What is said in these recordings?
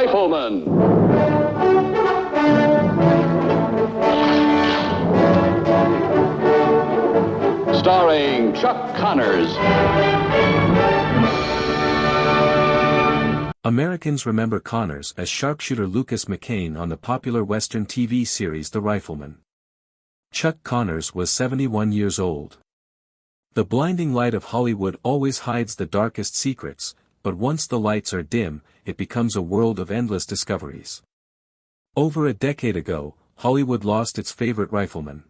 Rifleman. Starring Chuck Connors. Americans remember Connors as sharpshooter Lucas McCain on the popular Western TV series The Rifleman. Chuck Connors was 71 years old. The blinding light of Hollywood always hides the darkest secrets, but once the lights are dim, it becomes a world of endless discoveries. Over a decade ago, Hollywood lost its favorite rifleman.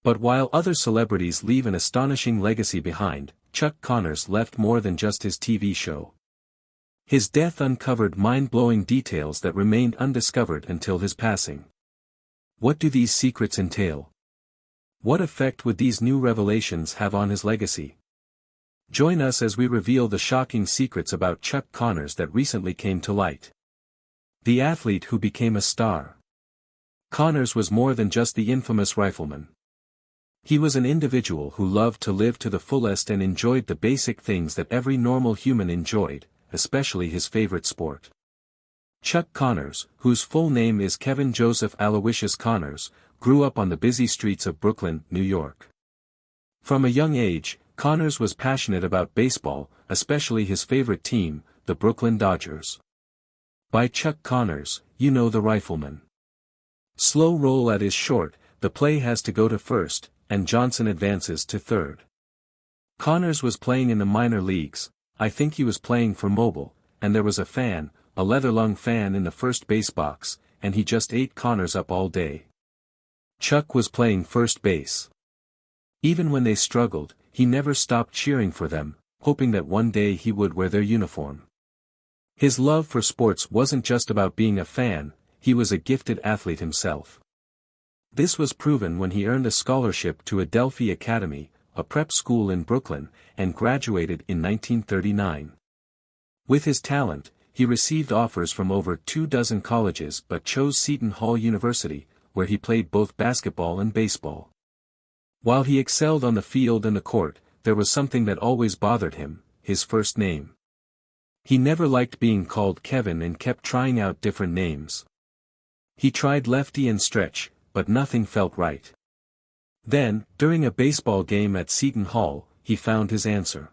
But while other celebrities leave an astonishing legacy behind, Chuck Connors left more than just his TV show. His death uncovered mind-blowing details that remained undiscovered until his passing. What do these secrets entail? What effect would these new revelations have on his legacy? Join us as we reveal the shocking secrets about Chuck Connors that recently came to light. The athlete who became a star. Connors was more than just the infamous rifleman. He was an individual who loved to live to the fullest and enjoyed the basic things that every normal human enjoyed, especially his favorite sport. Chuck Connors, whose full name is Kevin Joseph Aloysius Connors, grew up on the busy streets of Brooklyn, New York. From a young age, Connors was passionate about baseball, especially his favorite team, the Brooklyn Dodgers. By Chuck Connors, you know the Rifleman. Slow roll at is short, the play has to go to first, and Johnson advances to third. Connors was playing in the minor leagues. I think he was playing for Mobile, and there was a fan, a leather-lung fan in the first base box, and he just ate Connors up all day. Chuck was playing first base. Even when they struggled, he never stopped cheering for them, hoping that one day he would wear their uniform. His love for sports wasn't just about being a fan, he was a gifted athlete himself. This was proven when he earned a scholarship to Adelphi Academy, a prep school in Brooklyn, and graduated in 1939. With his talent, he received offers from over 24 colleges but chose Seton Hall University, where he played both basketball and baseball. While he excelled on the field and the court, there was something that always bothered him, his first name. He never liked being called Kevin and kept trying out different names. He tried Lefty and Stretch, but nothing felt right. Then, during a baseball game at Seton Hall, he found his answer.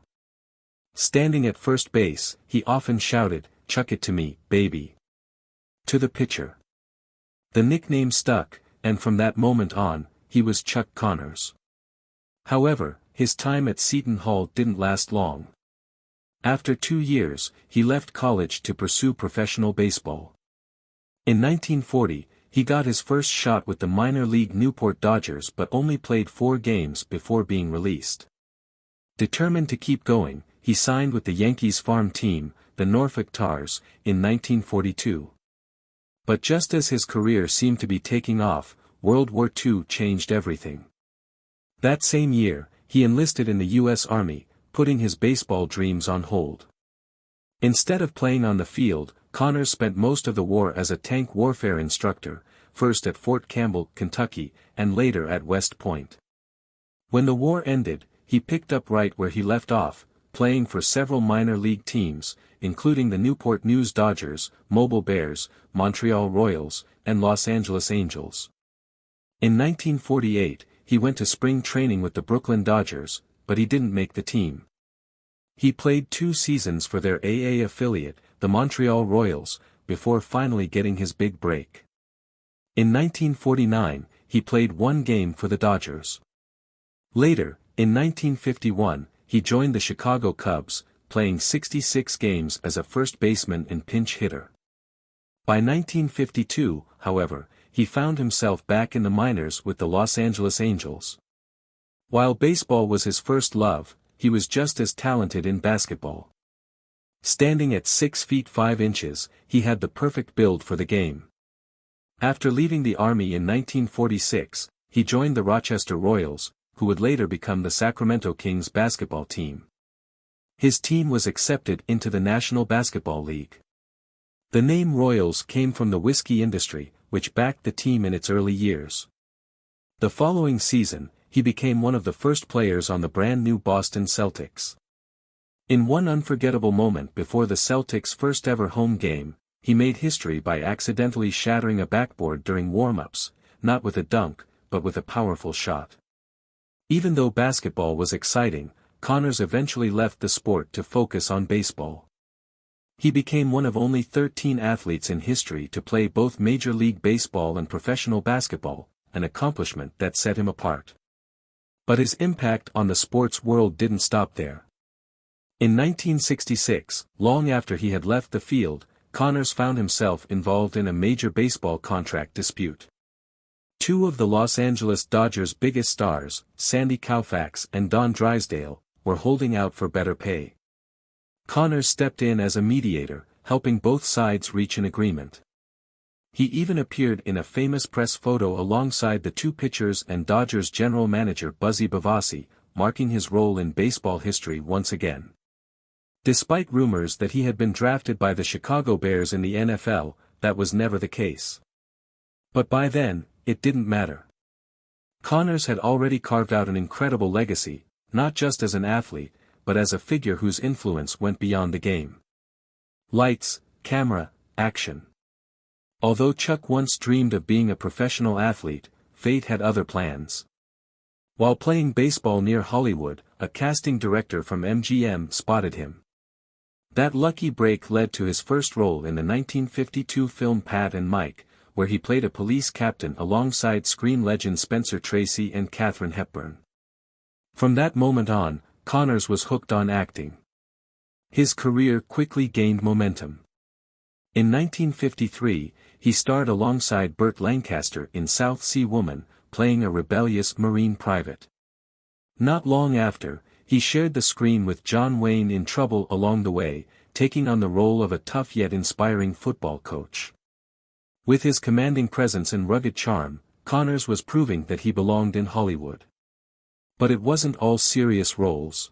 Standing at first base, he often shouted, "Chuck it to me, baby," to the pitcher. The nickname stuck, and from that moment on, he was Chuck Connors. However, his time at Seton Hall didn't last long. After 2 years, he left college to pursue professional baseball. In 1940, he got his first shot with the minor league Newport Dodgers but only played 4 games before being released. Determined to keep going, he signed with the Yankees farm team, the Norfolk Tars, in 1942. But just as his career seemed to be taking off, World War II changed everything. That same year, he enlisted in the U.S. Army, putting his baseball dreams on hold. Instead of playing on the field, Connors spent most of the war as a tank warfare instructor, first at Fort Campbell, Kentucky, and later at West Point. When the war ended, he picked up right where he left off, playing for several minor league teams, including the Newport News Dodgers, Mobile Bears, Montreal Royals, and Los Angeles Angels. In 1948, he went to spring training with the Brooklyn Dodgers, but he didn't make the team. He played 2 seasons for their AA affiliate, the Montreal Royals, before finally getting his big break. In 1949, he played 1 game for the Dodgers. Later, in 1951, he joined the Chicago Cubs, playing 66 games as a first baseman and pinch hitter. By 1952, however, he found himself back in the minors with the Los Angeles Angels. While baseball was his first love, he was just as talented in basketball. Standing at 6 feet 5 inches, he had the perfect build for the game. After leaving the Army in 1946, he joined the Rochester Royals, who would later become the Sacramento Kings basketball team. His team was accepted into the National Basketball League. The name Royals came from the whiskey industry, which backed the team in its early years. The following season, he became one of the first players on the brand-new Boston Celtics. In one unforgettable moment before the Celtics' first ever home game, He made history by accidentally shattering a backboard during warm-ups, not with a dunk, but with a powerful shot. Even though basketball was exciting, Connors eventually left the sport to focus on baseball. He became one of only 13 athletes in history to play both Major League Baseball and professional basketball, an accomplishment that set him apart. But his impact on the sports world didn't stop there. In 1966, long after he had left the field, Connors found himself involved in a major baseball contract dispute. Two of the Los Angeles Dodgers' biggest stars, Sandy Koufax and Don Drysdale, were holding out for better pay. Connors stepped in as a mediator, helping both sides reach an agreement. He even appeared in a famous press photo alongside the two pitchers and Dodgers general manager Buzzy Bavasi, marking his role in baseball history once again. Despite rumors that he had been drafted by the Chicago Bears in the NFL, that was never the case. But by then, it didn't matter. Connors had already carved out an incredible legacy, not just as an athlete, but as a figure whose influence went beyond the game. Lights, camera, action. Although Chuck once dreamed of being a professional athlete, fate had other plans. While playing baseball near Hollywood, a casting director from MGM spotted him. That lucky break led to his first role in the 1952 film Pat and Mike, where he played a police captain alongside screen legend Spencer Tracy and Katharine Hepburn. From that moment on, Connors was hooked on acting. His career quickly gained momentum. In 1953, he starred alongside Burt Lancaster in South Sea Woman, playing a rebellious Marine private. Not long after, he shared the screen with John Wayne in Trouble Along the Way, taking on the role of a tough yet inspiring football coach. With his commanding presence and rugged charm, Connors was proving that he belonged in Hollywood. But it wasn't all serious roles.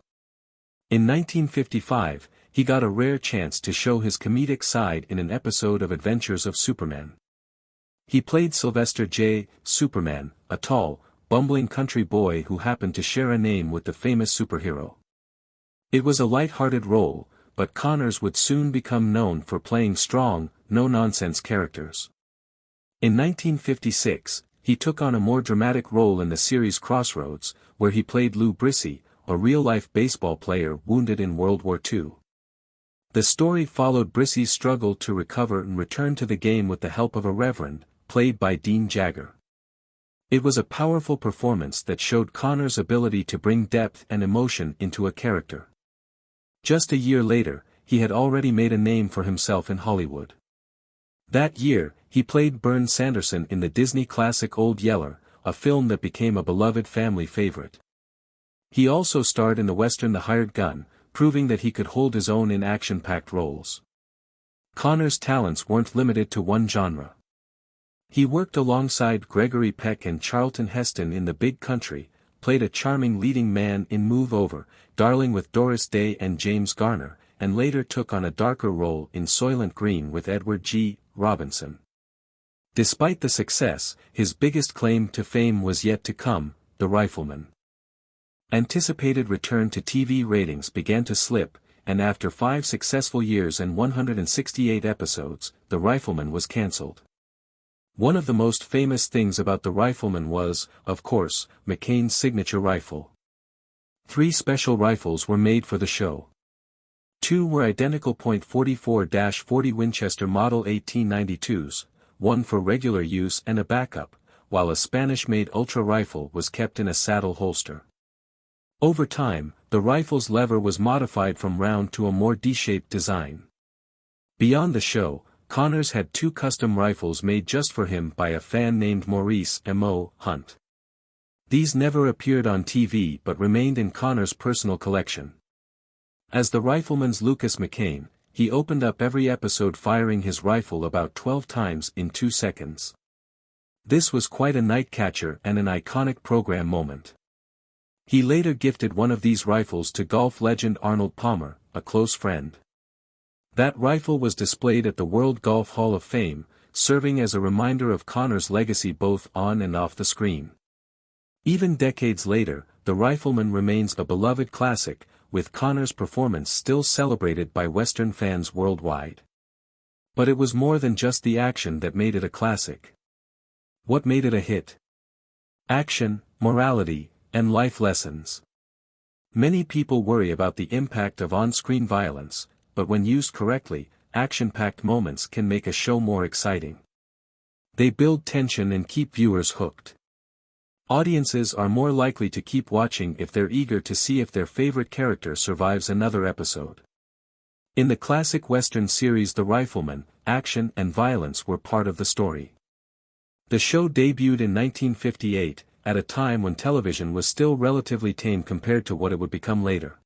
In 1955, he got a rare chance to show his comedic side in an episode of Adventures of Superman. He played Sylvester J. Superman, a tall, bumbling country boy who happened to share a name with the famous superhero. It was a light-hearted role, but Connors would soon become known for playing strong, no-nonsense characters. In 1956, he took on a more dramatic role in the series Crossroads, where he played Lou Brissy, a real-life baseball player wounded in World War II. The story followed Brissy's struggle to recover and return to the game with the help of a reverend, played by Dean Jagger. It was a powerful performance that showed Connors' ability to bring depth and emotion into a character. Just a year later, he had already made a name for himself in Hollywood. That year, he played Bern Sanderson in the Disney classic Old Yeller, a film that became a beloved family favorite. He also starred in the western The Hired Gun, proving that he could hold his own in action-packed roles. Connors' talents weren't limited to one genre. He worked alongside Gregory Peck and Charlton Heston in The Big Country, played a charming leading man in Move Over, Darling with Doris Day and James Garner, and later took on a darker role in Soylent Green with Edward G. Robinson. Despite the success, his biggest claim to fame was yet to come, The Rifleman. Anticipated return to TV ratings began to slip, and after 5 successful years and 168 episodes, The Rifleman was cancelled. One of the most famous things about The Rifleman was, of course, McCain's signature rifle. 3 special rifles were made for the show. 2 were identical .44-40 Winchester Model 1892s, one for regular use and a backup, while a Spanish-made Ultra rifle was kept in a saddle holster. Over time, the rifle's lever was modified from round to a more D-shaped design. Beyond the show, Connors had 2 custom rifles made just for him by a fan named Maurice M.O. Hunt. These never appeared on TV but remained in Connors' personal collection. As the Rifleman's Lucas McCain, he opened up every episode firing his rifle about 12 times in 2 seconds. This was quite a night-catcher and an iconic program moment. He later gifted one of these rifles to golf legend Arnold Palmer, a close friend. That rifle was displayed at the World Golf Hall of Fame, serving as a reminder of Connors' legacy both on and off the screen. Even decades later, The Rifleman remains a beloved classic, with Connors' performance still celebrated by Western fans worldwide. But it was more than just the action that made it a classic. What made it a hit? Action, morality, and life lessons. Many people worry about the impact of on-screen violence, but when used correctly, action-packed moments can make a show more exciting. They build tension and keep viewers hooked. Audiences are more likely to keep watching if they're eager to see if their favorite character survives another episode. In the classic Western series The Rifleman, action and violence were part of the story. The show debuted in 1958, at a time when television was still relatively tame compared to what it would become later.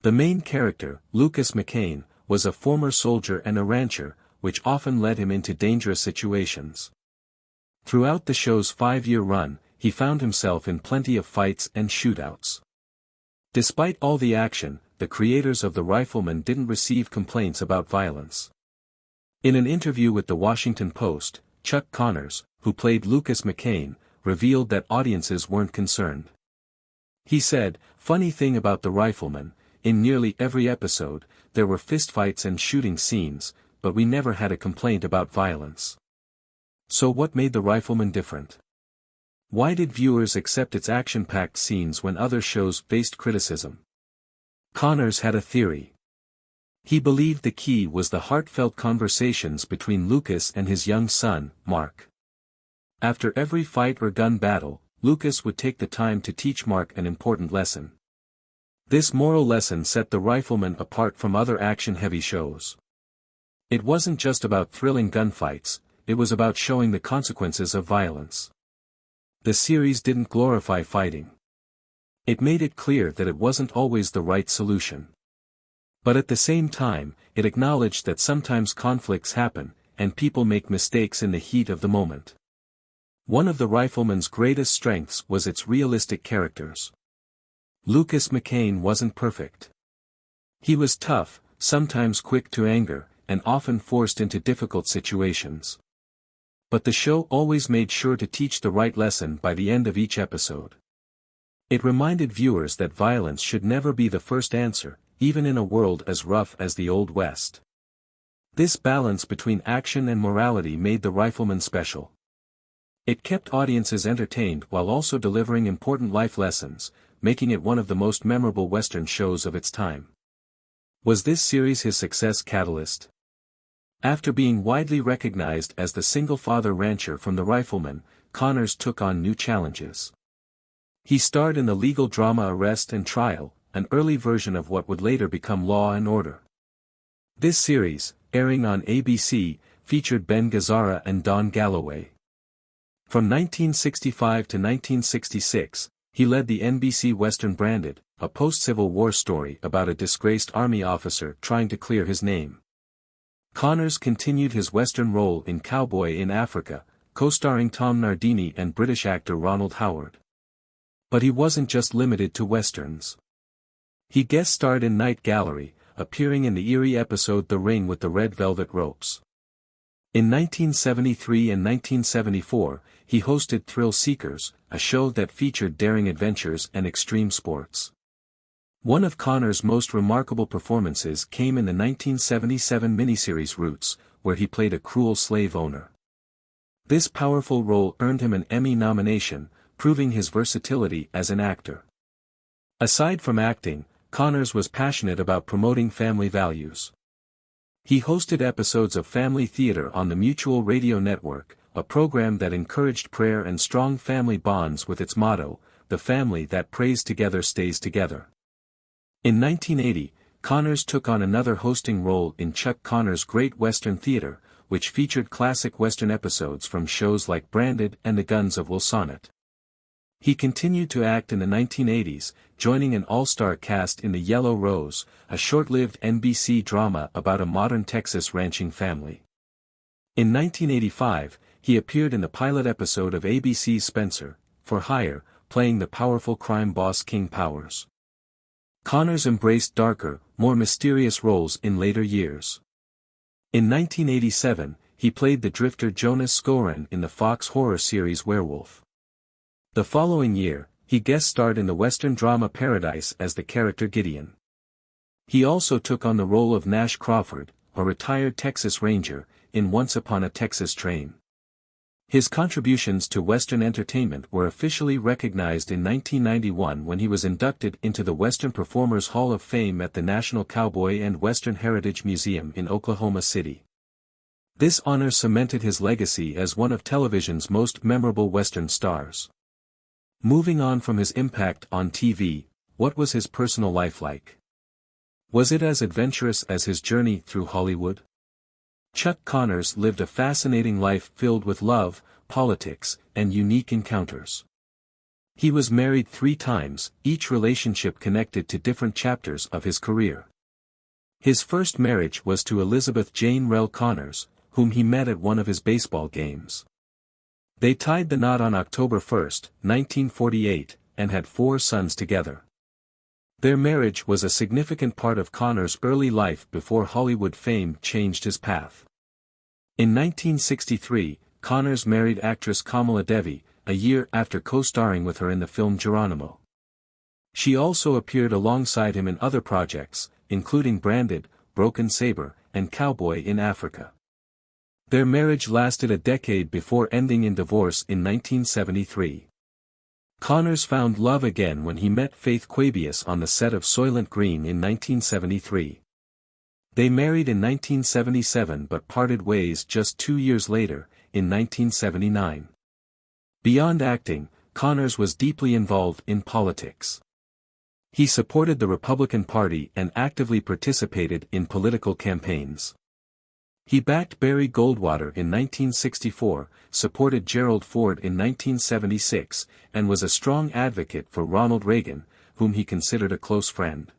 The main character, Lucas McCain, was a former soldier and a rancher, which often led him into dangerous situations. Throughout the show's 5-year run, he found himself in plenty of fights and shootouts. Despite all the action, the creators of The Rifleman didn't receive complaints about violence. In an interview with The Washington Post, Chuck Connors, who played Lucas McCain, revealed that audiences weren't concerned. He said, "Funny thing about The Rifleman, in nearly every episode, there were fistfights and shooting scenes, but we never had a complaint about violence." So what made The Rifleman different? Why did viewers accept its action-packed scenes when other shows faced criticism? Connors had a theory. He believed the key was the heartfelt conversations between Lucas and his young son, Mark. After every fight or gun battle, Lucas would take the time to teach Mark an important lesson. This moral lesson set The Rifleman apart from other action-heavy shows. It wasn't just about thrilling gunfights, it was about showing the consequences of violence. The series didn't glorify fighting. It made it clear that it wasn't always the right solution. But at the same time, it acknowledged that sometimes conflicts happen, and people make mistakes in the heat of the moment. One of The Rifleman's greatest strengths was its realistic characters. Lucas McCain wasn't perfect. He was tough, sometimes quick to anger, and often forced into difficult situations. But the show always made sure to teach the right lesson by the end of each episode. It reminded viewers that violence should never be the first answer, even in a world as rough as the Old West. This balance between action and morality made The Rifleman special. It kept audiences entertained while also delivering important life lessons, making it one of the most memorable Western shows of its time. Was this series his success catalyst? After being widely recognized as the single-father rancher from The Rifleman, Connors took on new challenges. He starred in the legal drama Arrest and Trial, an early version of what would later become Law and Order. This series, airing on ABC, featured Ben Gazzara and Don Galloway. From 1965 to 1966, he led the NBC Western Branded, a post-Civil War story about a disgraced Army officer trying to clear his name. Connors continued his Western role in Cowboy in Africa, co-starring Tom Nardini and British actor Ronald Howard. But he wasn't just limited to Westerns. He guest-starred in Night Gallery, appearing in the eerie episode The Ring with the Red Velvet Ropes. In 1973 and 1974, he hosted Thrill Seekers, a show that featured daring adventures and extreme sports. One of Connors' most remarkable performances came in the 1977 miniseries Roots, where he played a cruel slave owner. This powerful role earned him an Emmy nomination, proving his versatility as an actor. Aside from acting, Connors was passionate about promoting family values. He hosted episodes of Family Theater on the Mutual Radio Network, a program that encouraged prayer and strong family bonds with its motto, "The family that prays together stays together." In 1980, Connors took on another hosting role in Chuck Connors' Great Western Theater, which featured classic Western episodes from shows like Branded and The Guns of Wilsonnet. He continued to act in the 1980s, joining an all-star cast in The Yellow Rose, a short-lived NBC drama about a modern Texas ranching family. In 1985, he appeared in the pilot episode of ABC's Spencer, for Hire, playing the powerful crime boss King Powers. Connors embraced darker, more mysterious roles in later years. In 1987, he played the drifter Jonas Skoren in the Fox horror series Werewolf. The following year, he guest-starred in the Western drama Paradise as the character Gideon. He also took on the role of Nash Crawford, a retired Texas Ranger, in Once Upon a Texas Train. His contributions to Western entertainment were officially recognized in 1991 when he was inducted into the Western Performers Hall of Fame at the National Cowboy and Western Heritage Museum in Oklahoma City. This honor cemented his legacy as one of television's most memorable Western stars. Moving on from his impact on TV, what was his personal life like? Was it as adventurous as his journey through Hollywood? Chuck Connors lived a fascinating life filled with love, politics, and unique encounters. He was married 3 times, each relationship connected to different chapters of his career. His first marriage was to Elizabeth Jane Rell Connors, whom he met at one of his baseball games. They tied the knot on October 1, 1948, and had 4 sons together. Their marriage was a significant part of Connors' early life before Hollywood fame changed his path. In 1963, Connors married actress Kamala Devi, a year after co-starring with her in the film Geronimo. She also appeared alongside him in other projects, including Branded, Broken Saber, and Cowboy in Africa. Their marriage lasted a decade before ending in divorce in 1973. Connors found love again when he met Faith Quabius on the set of Soylent Green in 1973. They married in 1977 but parted ways just 2 years later, in 1979. Beyond acting, Connors was deeply involved in politics. He supported the Republican Party and actively participated in political campaigns. He backed Barry Goldwater in 1964, supported Gerald Ford in 1976, and was a strong advocate for Ronald Reagan, whom he considered a close friend.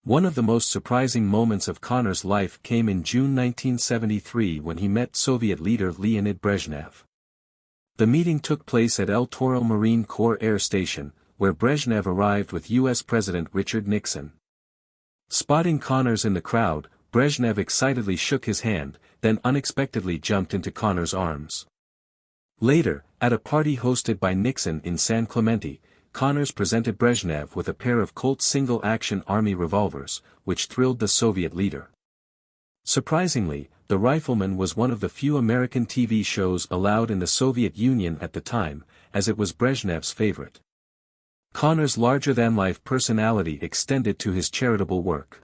One of the most surprising moments of Connors' life came in June 1973 when he met Soviet leader Leonid Brezhnev. The meeting took place at El Toro Marine Corps Air Station, where Brezhnev arrived with U.S. President Richard Nixon. Spotting Connors in the crowd, Brezhnev excitedly shook his hand, then unexpectedly jumped into Connors' arms. Later, at a party hosted by Nixon in San Clemente, Connors presented Brezhnev with a pair of Colt single-action Army revolvers, which thrilled the Soviet leader. Surprisingly, The Rifleman was one of the few American TV shows allowed in the Soviet Union at the time, as it was Brezhnev's favorite. Connors' larger-than-life personality extended to his charitable work.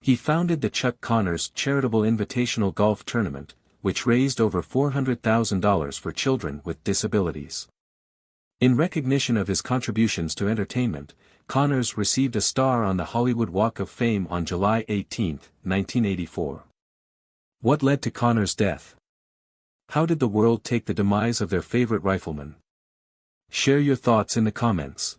He founded the Chuck Connors Charitable Invitational Golf Tournament, which raised over $400,000 for children with disabilities. In recognition of his contributions to entertainment, Connors received a star on the Hollywood Walk of Fame on July 18, 1984. What led to Connors' death? How did the world take the demise of their favorite rifleman? Share your thoughts in the comments.